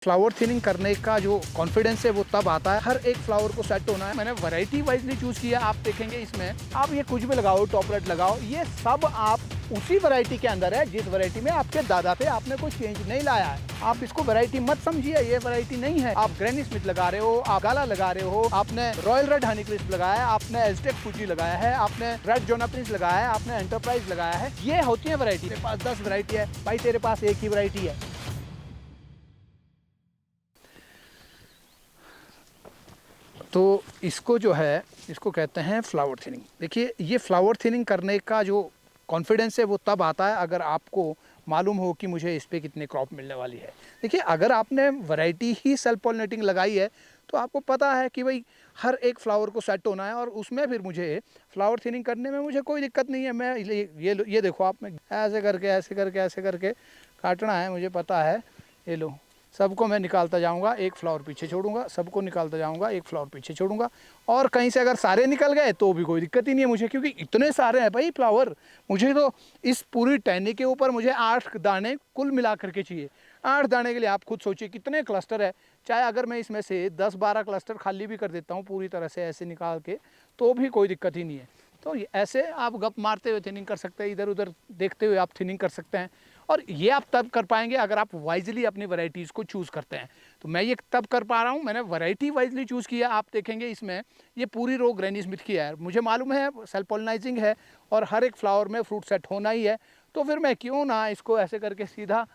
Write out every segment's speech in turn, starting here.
Flower thinning करने का जो कॉन्फिडेंस है वो तब आता है, हर एक फ्लावर को सेट होना है। मैंने वैरायटी वाइजली चूज किया। आप देखेंगे इसमें आप ये कुछ भी लगाओ, टॉपलेट लगाओ, ये सब आप उसी वैरायटी के अंदर है जिस वैरायटी में आपके दादा थे। आपने कोई चेंज नहीं लाया है। आप इसको वैरायटी मत समझिए, ये वैरायटी नहीं है। आप ग्रैनी स्मिथ लगा रहे हो, आप गाला लगा रहे हो, आपने रॉयल रेड हनी क्रिस्प लगाया है, आपने एज़टेक फूजी लगाया है, आपने रेड जोना प्रिंस लगाया है, आपने एंटरप्राइज लगाया है। ये होती है वैरायटी। मेरे पास 10 वैरायटी है भाई, तेरे पास एक ही वैरायटी है। तो इसको जो है, इसको कहते हैं फ्लावर थिनिंग। देखिए, ये फ्लावर थिनिंग करने का जो कॉन्फिडेंस है वो तब आता है अगर आपको मालूम हो कि मुझे इस पे कितने क्रॉप मिलने वाली है। देखिए, अगर आपने वैरायटी ही सेल्फ पॉलिनेटिंग लगाई है तो आपको पता है कि भाई हर एक फ्लावर को सेट होना है, और उसमें फिर मुझे फ्लावर थिनिंग करने में मुझे कोई दिक्कत नहीं है। मैं ये देखो, आप में ऐसे करके ऐसे करके ऐसे करके काटना है, मुझे पता है। ये लो, सबको मैं निकालता जाऊंगा, एक फ्लावर पीछे छोड़ूंगा, सबको निकालता जाऊंगा, एक फ्लावर पीछे छोड़ूंगा। और कहीं से अगर सारे निकल गए तो भी कोई दिक्कत ही नहीं है मुझे, क्योंकि इतने सारे हैं भाई फ्लावर। मुझे तो इस पूरी टहनी के ऊपर मुझे 8 दाने कुल मिला करके चाहिए। 8 दाने के लिए आप खुद सोचिए कितने क्लस्टर है। चाहे अगर मैं इसमें से 10-12 क्लस्टर खाली भी कर देता हूँ पूरी तरह से ऐसे निकाल के, तो भी कोई दिक्कत ही नहीं है। तो ऐसे आप गप मारते हुए थिनिंग कर सकते हैं, इधर उधर देखते हुए आप थिनिंग कर सकते हैं। और ये आप तब कर पाएंगे अगर आप वाइजली अपनी वैरायटीज़ को चूज़ करते हैं। तो मैं ये तब कर पा रहा हूँ, मैंने वैरायटी वाइजली चूज़ किया। आप देखेंगे इसमें ये पूरी रो ग्रैनी स्मिथ की है, मुझे मालूम है सेल्फ पॉलिनाइजिंग है और हर एक फ्लावर में फ्रूट सेट होना ही है। तो फिर मैं क्यों ना इसको ऐसे करके सीधा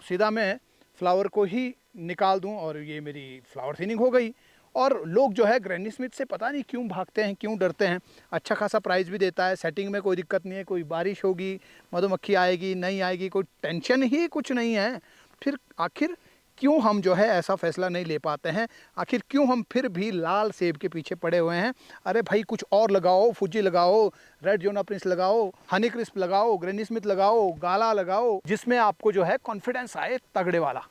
सीधा मैं फ्लावर को ही निकाल दूं, और ये मेरी फ्लावर थिनिंग हो गई। और लोग जो है ग्रैनी स्मिथ से पता नहीं क्यों भागते हैं, क्यों डरते हैं। अच्छा खासा प्राइस भी देता है, सेटिंग में कोई दिक्कत नहीं है, कोई बारिश होगी, मधुमक्खी आएगी नहीं आएगी, कोई टेंशन ही कुछ नहीं है। फिर आखिर क्यों हम जो है ऐसा फैसला नहीं ले पाते हैं? आखिर क्यों हम फिर भी लाल सेब के पीछे पड़े हुए हैं? अरे भाई, कुछ और लगाओ, फूजी लगाओ, रेड जोना प्रिंस लगाओ, हनी क्रिस्प लगाओ, ग्रैनी स्मिथ लगाओ, गाला लगाओ, जिसमें आपको जो है कॉन्फिडेंस आए तगड़े वाला।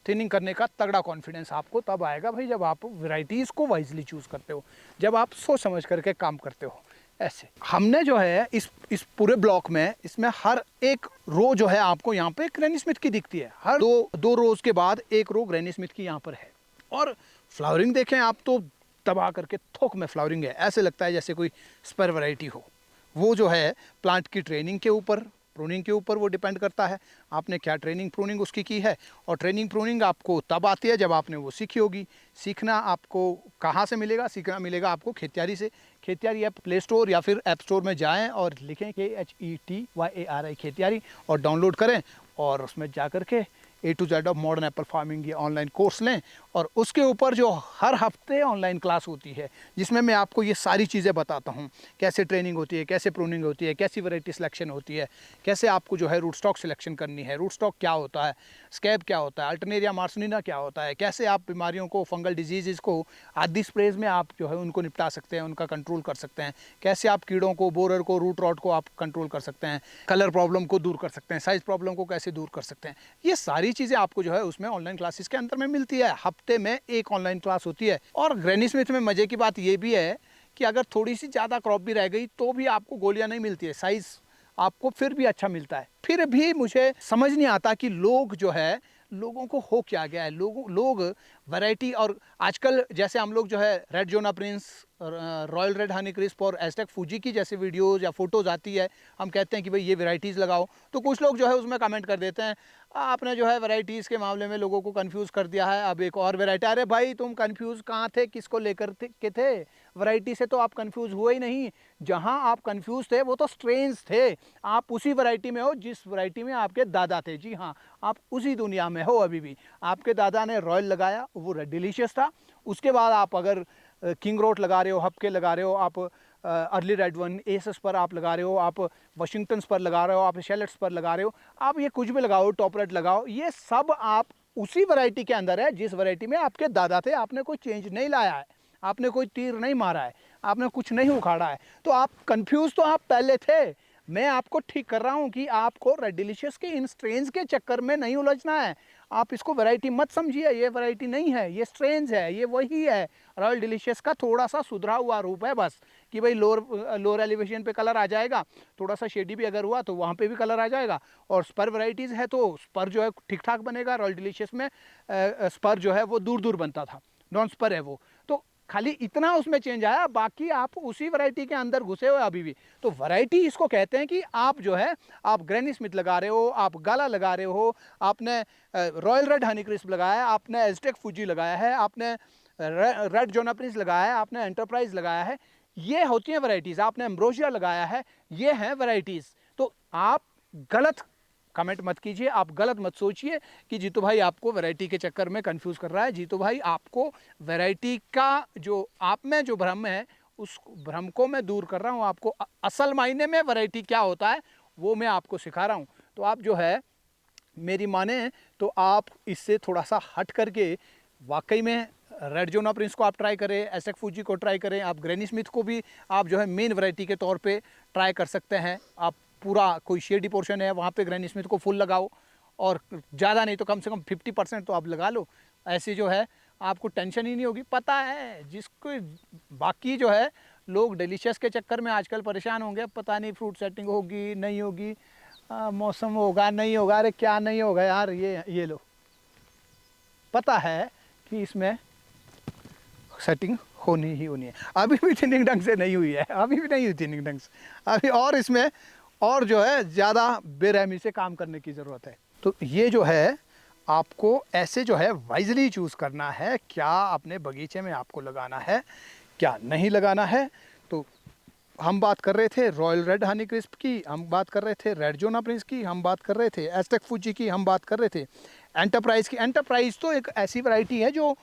थिनिंग करने का तगड़ा कॉन्फिडेंस आपको तब आएगा भाई जब आप वैरायटीज़ को वाइजली चूज़ करते हो, जब आप सोच समझ करके काम करते हो। ऐसे हमने जो है इस पूरे ब्लॉक में, इसमें हर एक रो जो है आपको यहाँ पे ग्रैनी स्मिथ की दिखती है। हर दो रोज के बाद एक रो ग्रैनी स्मिथ की यहाँ पर है। और फ्लावरिंग देखें आप तो दबा करके थोक में फ्लावरिंग है, ऐसे लगता है जैसे कोई स्पर वैरायटी हो। वो जो है प्लांट की ट्रेनिंग के ऊपर, प्रूनिंग के ऊपर वो डिपेंड करता है, आपने क्या ट्रेनिंग प्रूनिंग उसकी की है। और ट्रेनिंग प्रूनिंग आपको तब आती है जब आपने वो सीखी होगी। सीखना आपको कहाँ से मिलेगा? सीखना मिलेगा आपको खेतियारी से। खेतियारी ऐप प्ले स्टोर या फिर ऐप स्टोर में जाएं और लिखें KHETYARI खेतियारी और डाउनलोड करें, और उसमें जा कर के A to Z of modern Apple farming ये ऑनलाइन कोर्स लें। और उसके ऊपर जो हर हफ्ते ऑनलाइन क्लास होती है, जिसमें मैं आपको ये सारी चीज़ें बताता हूँ, कैसे ट्रेनिंग होती है, कैसे प्रूनिंग होती है, कैसी वैरायटी सिलेक्शन होती है, कैसे आपको जो है रूट स्टॉक सिलेक्शन करनी है, रूट स्टॉक क्या होता है, स्कैब क्या होता है, अल्टरनेरिया मार्सनीना क्या होता है, कैसे आप बीमारियों को, फंगल डिजीज़ को आदि स्प्रेज में आप जो है उनको निपटा सकते हैं, उनका कंट्रोल कर सकते हैं, कैसे आप कीड़ों को, बोरर को, रूट रॉट को आप कंट्रोल कर सकते हैं, कलर प्रॉब्लम को दूर कर सकते हैं, साइज़ प्रॉब्लम को कैसे दूर कर सकते हैं। ये सारी चीज़ें आपको जो है उसमें ऑनलाइन क्लासेस के अंदर में मिलती है। हफ्ते में एक ऑनलाइन क्लास होती है। और ग्रैनी स्मिथ में मज़े की बात ये भी है कि अगर थोड़ी सी ज़्यादा क्रॉप भी रह गई तो भी आपको गोलियां नहीं मिलती है, साइज़ आपको फिर भी अच्छा मिलता है। फिर भी मुझे समझ नहीं आता कि लोग जो है, लोगों को हो क्या गया है। लोग वैरायटी, और आजकल जैसे हम लोग जो है red Jonaprince, royal red honeycrisp और एज़टेक फूजी की जैसे वीडियोज़ या फोटोज़ आती है, हम कहते हैं कि भाई ये वैरायटीज़ लगाओ, तो कुछ लोग जो है उसमें कमेंट कर देते हैं, आपने जो है वैरायटीज़ के मामले में लोगों को कंफ्यूज कर दिया है, अब एक और वैरायटी। अरे भाई, तुम कंफ्यूज कहाँ थे? किसको लेकर के थे? वैरायटी से तो आप कंफ्यूज हुए ही नहीं। जहाँ आप कंफ्यूज थे वो तो स्ट्रेन्स थे। आप उसी वैरायटी में हो जिस वैरायटी में आपके दादा थे। जी हाँ, आप उसी दुनिया में हो अभी भी। आपके दादा ने रॉयल लगाया, वो डिलीशियस था। उसके बाद आप अगर किंग रोट लगा रहे हो, हपके लगा रहे हो, आप अर्ली रेड वन एसस पर आप लगा रहे हो, आप वाशिंगटन्स पर लगा रहे हो, आप शेलेट्स पर लगा रहे हो, आप ये कुछ भी लगाओ, टॉपलेट लगाओ, ये सब आप उसी वैरायटी के अंदर है जिस वैरायटी में आपके दादा थे। आपने कोई चेंज नहीं लाया है, आपने कोई तीर नहीं मारा है, आपने कुछ नहीं उखाड़ा है। तो आप कंफ्यूज तो आप पहले थे। मैं आपको ठीक कर रहा हूं कि आपको रेड डिलीशियस के इन स्ट्रेन्स के चक्कर में नहीं उलझना है। आप इसको वैरायटी मत समझिए, ये वैरायटी नहीं है, ये स्ट्रेन्स है, ये वही है। रॉयल डिलीशियस का थोड़ा सा सुधरा हुआ रूप है बस। कि भाई लोअर एलिवेशन पे कलर आ जाएगा, थोड़ा सा शेडी भी अगर हुआ तो वहाँ पे भी कलर आ जाएगा। और स्पर वैरायटीज़ है तो स्पर जो है ठीक ठाक बनेगा। रॉयल डिलीशियस में स्पर जो है वो दूर दूर बनता था, नॉन स्पर है वो। तो खाली इतना उसमें चेंज आया, बाकी आप उसी वैरायटी के अंदर घुसे हुए अभी भी। तो वैरायटी इसको कहते हैं कि आप जो है आप ग्रैनी स्मिथ लगा रहे हो, आप गाला लगा रहे हो, आपने रॉयल रेड हनी क्रिस्प लगाया है, आपने एज़टेक फूजी लगाया है, आपने रेड जोना प्रिंस लगाया है, आपने एंटरप्राइज लगाया है, ये होती हैं वैरायटीज़। आपने एम्ब्रोसिया लगाया है, ये हैं वैरायटीज़। तो आप गलत कमेंट मत कीजिए, आप गलत मत सोचिए कि जीतू भाई आपको वैरायटी के चक्कर में कंफ्यूज कर रहा है। जीतू भाई आपको वैरायटी का जो आप में जो भ्रम है उस भ्रम को मैं दूर कर रहा हूँ। आपको असल मायने में वैरायटी क्या होता है वो मैं आपको सिखा रहा हूँ। तो आप जो है मेरी माने तो आप इससे थोड़ा सा हट करके वाकई में रेड जोना प्रिंस को आप ट्राई करें, एज़टेक फूजी को ट्राई करें, आप ग्रैनी स्मिथ को भी आप जो है मेन वैरायटी के तौर पे ट्राई कर सकते हैं। आप पूरा कोई शेडी पोर्शन है वहाँ पे ग्रैनी स्मिथ को फुल लगाओ, और ज़्यादा नहीं तो कम से कम 50% तो आप लगा लो। ऐसे जो है आपको टेंशन ही नहीं होगी। पता है जिसको बाकी जो है लोग डिलीशियस के चक्कर में आजकल परेशान होंगे, पता नहीं फ्रूट सेटिंग होगी नहीं होगी, मौसम होगा नहीं होगा, अरे क्या नहीं होगा यार, ये लो पता है कि इसमें सेटिंग होनी ही होनी है। अभी भी थिनिंग ढंग से नहीं हुई है, अभी भी नहीं हुई थिनिंग ढंग से अभी, और इसमें और जो है ज़्यादा बेरहमी से काम करने की ज़रूरत है। तो ये जो है आपको ऐसे जो है वाइजली चूज़ करना है, क्या अपने बगीचे में आपको लगाना है क्या नहीं लगाना है। तो हम बात कर रहे थे रॉयल रेड हनी क्रिस्प की, हम बात कर रहे थे रेड जोना प्रिंस की, हम बात कर रहे थे एज़टेक फूजी की, हम बात कर रहे थे एंटरप्राइज की। एंटरप्राइज तो एक ऐसी वैरायटी है जो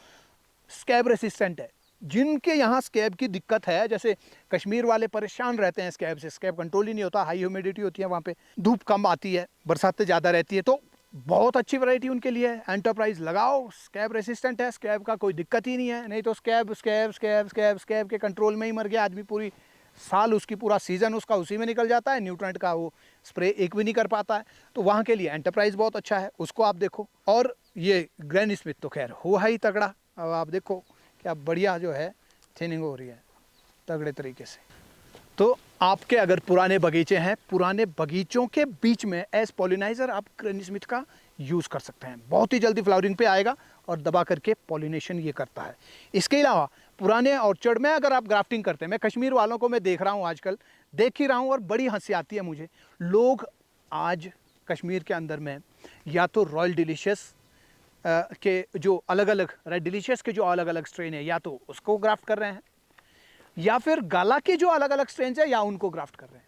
स्कैब रेसिस्टेंट है। जिनके यहाँ स्कैब की दिक्कत है, जैसे कश्मीर वाले परेशान रहते हैं स्कैब से, स्कैब कंट्रोल ही नहीं होता, हाई ह्यूमिडिटी होती है वहाँ पे, धूप कम आती है, बरसातें ज़्यादा रहती है, तो बहुत अच्छी वैरायटी उनके लिए है। एंटरप्राइज लगाओ, स्कैब रेसिस्टेंट है, स्कैब का कोई दिक्कत ही नहीं है। नहीं तो scab scab scab scab scab के कंट्रोल में ही मर गया आदमी, पूरी साल उसकी पूरा सीज़न उसका उसी में निकल जाता है, न्यूट्रेंट का वो स्प्रे एक भी नहीं कर पाता है। तो वहाँ के लिए एंटरप्राइज बहुत अच्छा है, उसको आप देखो। और ये ग्रैनी स्मिथ तो खैर हुआ ही तगड़ा, अब आप देखो क्या बढ़िया जो है थिनिंग हो रही है तगड़े तरीके से। तो आपके अगर पुराने बगीचे हैं, पुराने बगीचों के बीच में एज पॉलिनाइजर आप ग्रैनी स्मिथ का यूज़ कर सकते हैं। बहुत ही जल्दी फ्लावरिंग पे आएगा और दबा करके पॉलिनेशन ये करता है। इसके अलावा पुराने ऑर्चर्ड में अगर आप ग्राफ्टिंग करते हैं, मैं कश्मीर वालों को मैं देख रहा हूँ आजकल, देख ही रहा हूँ और बड़ी हंसी आती है मुझे। लोग आज कश्मीर के अंदर में या तो रॉयल डिलीशियस के जो अलग अलग रेड डिलीशियस के जो अलग अलग स्ट्रेन है या तो उसको ग्राफ्ट कर रहे हैं, या फिर गाला के जो अलग अलग स्ट्रेन है या उनको ग्राफ्ट कर रहे हैं।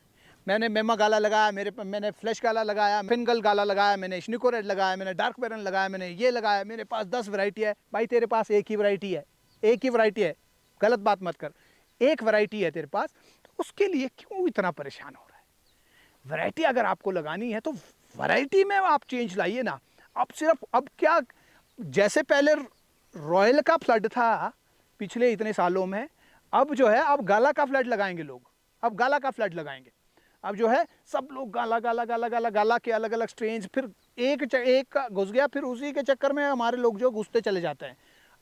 मैंने मेमा गाला लगाया, मैंने फ्लैश गाला लगाया, फिनगल गाला लगाया, मैंने स्निको रेड लगाया, मैंने डार्क बेरन लगाया, मैंने ये लगाया, मेरे पास 10 वैरायटी है। भाई तेरे पास एक ही वैरायटी है, एक ही वैरायटी है, गलत बात मत कर, एक वैरायटी है तेरे पास, तो उसके लिए क्यों इतना परेशान हो रहा है। वैरायटी अगर आपको लगानी है तो वैरायटी में आप चेंज लाइए ना। अब सिर्फ अब क्या, जैसे पहले रॉयल का फ्लड था पिछले इतने सालों में, अब जो है अब गाला का फ्लड लगाएंगे लोग, अब गाला का फ्लड लगाएंगे। अब जो है सब लोग गाला गाला गाला गाला गाला के अलग अलग स्ट्रेंज, फिर एक का घुस गया, फिर उसी के चक्कर में हमारे लोग जो घुसते चले जाते हैं।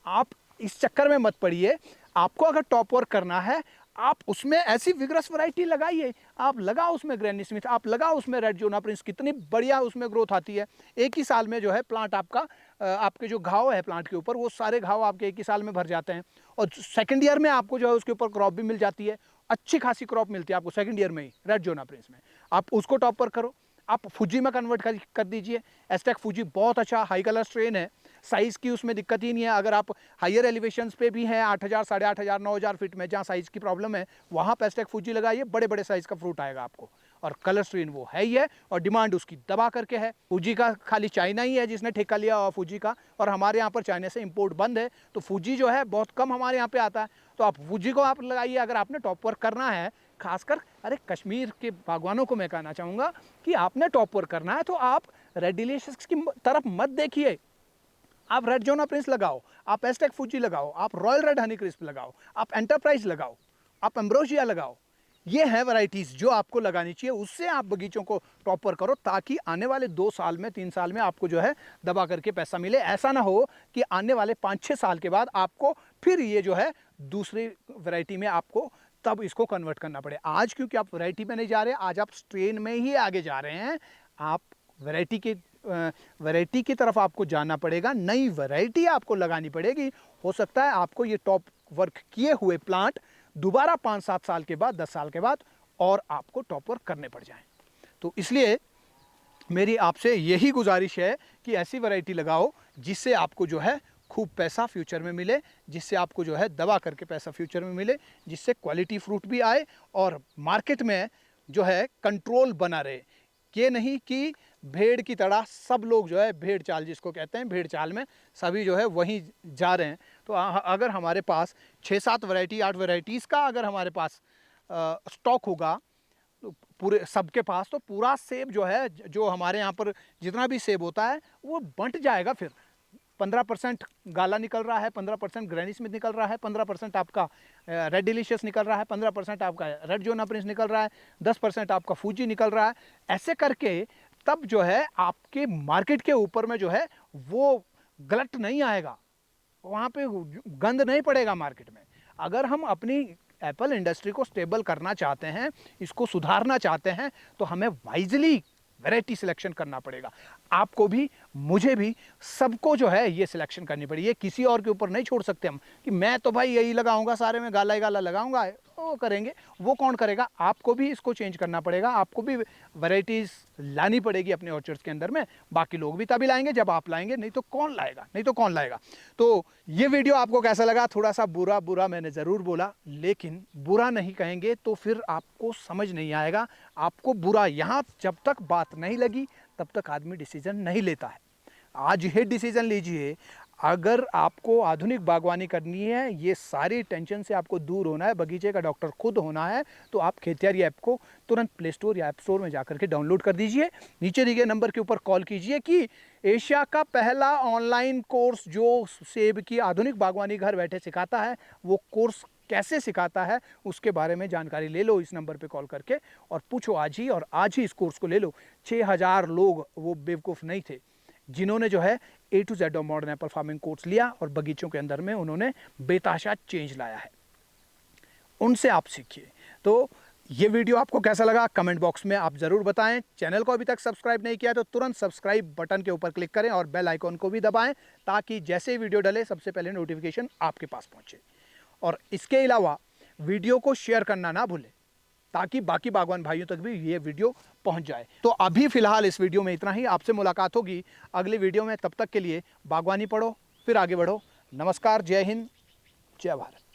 आप इस चक्कर में मत पड़िए। आपको अगर टॉप वर्क करना है, आप उसमें ऐसी विग्रस वैरायटी लगाइए, आप लगाओ उसमें ग्रैनी स्मिथ, आप लगाओ उसमें रेड जोना प्रिंस, कितनी बढ़िया उसमें ग्रोथ आती है। एक ही साल में जो है प्लांट आपका, आपके जो घाव है प्लांट के ऊपर, वो सारे घाव आपके एक ही साल में भर जाते हैं। और सेकंड ईयर में आपको जो है उसके ऊपर क्रॉप भी मिल जाती है, अच्छी खासी क्रॉप मिलती है आपको सेकंड ईयर में ही रेड जोना प्रिंस में। आप उसको टॉप पर करो, आप फूजी में कन्वर्ट कर दीजिए। एज़टेक फूजी बहुत अच्छा हाई कलर स्ट्रेन है, साइज़ की उसमें दिक्कत ही नहीं है। अगर आप हायर एलिवेशंस पे भी हैं 8000 8,500 9,000 फीट में, जहाँ साइज़ की प्रॉब्लम है, वहाँ पे एज़टेक फूजी लगाइए, बड़े बड़े साइज़ का फ्रूट आएगा आपको। और कलर स्ट्रेन वो है ही है, और डिमांड उसकी दबा करके है। फूजी का खाली चाइना ही है जिसने ठेका लिया हुआ फूजी का, और हमारे यहाँ पर चाइना से इम्पोर्ट बंद है, तो फूजी जो है बहुत कम हमारे यहाँ पे आता है। तो आप फूजी को आप लगाइए अगर आपने टॉप वर्क करना है। खासकर अरे कश्मीर के बागवानों को मैं कहना चाहूँगा कि आपने टॉप वर्क करना है तो आप रेड डिलीशियस की तरफ मत देखिए, आप रेड जोना प्रिंस लगाओ, आप एज़टेक फूजी लगाओ, आप रॉयल रेड हनी क्रिस्प लगाओ, आप एंटरप्राइज लगाओ, आप एम्ब्रोसिया लगाओ। ये है वैरायटीज़ जो आपको लगानी चाहिए, उससे आप बगीचों को टॉपर करो, ताकि आने वाले 2 साल में 3 साल में आपको जो है दबा करके पैसा मिले। ऐसा ना हो कि आने वाले 5-6 साल के बाद आपको फिर ये जो है दूसरी वैरायटी में आपको तब इसको कन्वर्ट करना पड़े। आज क्योंकि आप वैरायटी में नहीं जा रहे, आज आप स्ट्रेन में ही आगे जा रहे हैं, आप वैरायटी की तरफ आपको जाना पड़ेगा, नई वैरायटी आपको लगानी पड़ेगी। हो सकता है आपको ये टॉप वर्क किए हुए प्लांट दोबारा 5-7 साल के बाद, 10 साल के बाद और आपको टॉप वर्क करने पड़ जाएं। तो इसलिए मेरी आपसे यही गुजारिश है कि ऐसी वैरायटी लगाओ जिससे आपको जो है खूब पैसा फ्यूचर में मिले, जिससे आपको जो है दबा करके पैसा फ्यूचर में मिले, जिससे क्वालिटी फ्रूट भी आए और मार्केट में जो है कंट्रोल बना रहे। ये नहीं कि भेड़ की तरह सब लोग जो है, भेड़ चाल जिसको कहते हैं, भेड़ चाल में सभी जो है वहीं जा रहे हैं। तो अगर हमारे पास 6-7 वैरायटी, 8 वैरायटीज़ का अगर हमारे पास स्टॉक होगा तो पूरे सबके पास, तो पूरा सेब जो है, जो हमारे यहाँ पर जितना भी सेब होता है वो बंट जाएगा। फिर 15% गाला निकल रहा है, 15% ग्रैनी स्मिथ निकल रहा है, 15% आपका रेड डिलीशियस निकल रहा है, 15% आपका रेड जोना प्रिंस निकल रहा है, 10% आपका फूजी निकल रहा है। ऐसे करके तब जो है आपके मार्केट के ऊपर में जो है वो गलत नहीं आएगा, वहाँ पे गंद नहीं पड़ेगा मार्केट में। अगर हम अपनी एप्पल इंडस्ट्री को स्टेबल करना चाहते हैं, इसको सुधारना चाहते हैं, तो हमें वाइजली वैरायटी सिलेक्शन करना पड़ेगा। आपको भी, मुझे भी, सबको जो है ये सिलेक्शन करनी पड़ेगी। ये किसी और के ऊपर नहीं छोड़ सकते हम कि मैं तो भाई यही लगाऊंगा, सारे में गाला ही गाला लगाऊंगा, वो करेंगे। वो कौन करेगा? आपको भी इसको चेंज करना पड़ेगा, आपको भी वैरायटीज़ लानी पड़ेगी अपने ऑर्चर्ड्स के अंदर में। बाकी लोग भी तभी लाएंगे जब आप लाएंगे, नहीं तो कौन लाएगा, नहीं तो कौन लाएगा। तो ये वीडियो आपको कैसा लगा? थोड़ा सा बुरा मैंने ज़रूर बोला, लेकिन बुरा नहीं कहेंगे तो फिर आपको समझ नहीं आएगा। आपको बुरा यहाँ जब तक बात नहीं लगी तब तक आदमी डिसीजन नहीं लेता है। आज ही डिसीजन लीजिए। अगर आपको आधुनिक बागवानी करनी है, ये सारी टेंशन से आपको दूर होना है, बगीचे का डॉक्टर खुद होना है, तो आप खेतियारी ऐप को तुरंत प्ले स्टोर या ऐप स्टोर में जाकर के डाउनलोड कर दीजिए। नीचे दिए गए नंबर के ऊपर कॉल कीजिए कि एशिया का पहला ऑनलाइन कोर्स जो सेब की आधुनिक बागवानी घर बैठे सिखाता है, वो कोर्स कैसे सिखाता है उसके बारे में जानकारी ले लो। इस नंबर पे कॉल करके और पूछो आज ही, और आज ही इस कोर्स को ले लो। 6000 लोग वो बेवकूफ़ नहीं थे जिन्होंने जो है A to Z modern Apple farming course लिया और बगीचों के अंदर में उन्होंने बेताशा चेंज लाया है। उनसे आप सीखिए। तो ये वीडियो आपको कैसा लगा कमेंट बॉक्स में आप ज़रूर बताएं। चैनल को अभी तक सब्सक्राइब नहीं किया तो तुरंत सब्सक्राइब बटन के ऊपर क्लिक करें और बेल आइकॉन को भी दबाएं, ताकि जैसे ही वीडियो डले सबसे पहले नोटिफिकेशन आपके पास पहुंचे। और इसके अलावा वीडियो को शेयर करना ना भूलें, ताकि बाकी बागवान भाइयों तक भी ये वीडियो पहुंच जाए। तो अभी फिलहाल इस वीडियो में इतना ही। आपसे मुलाकात होगी अगली वीडियो में। तब तक के लिए बागवानी पढ़ो, फिर आगे बढ़ो। नमस्कार, जय हिंद, जय भारत।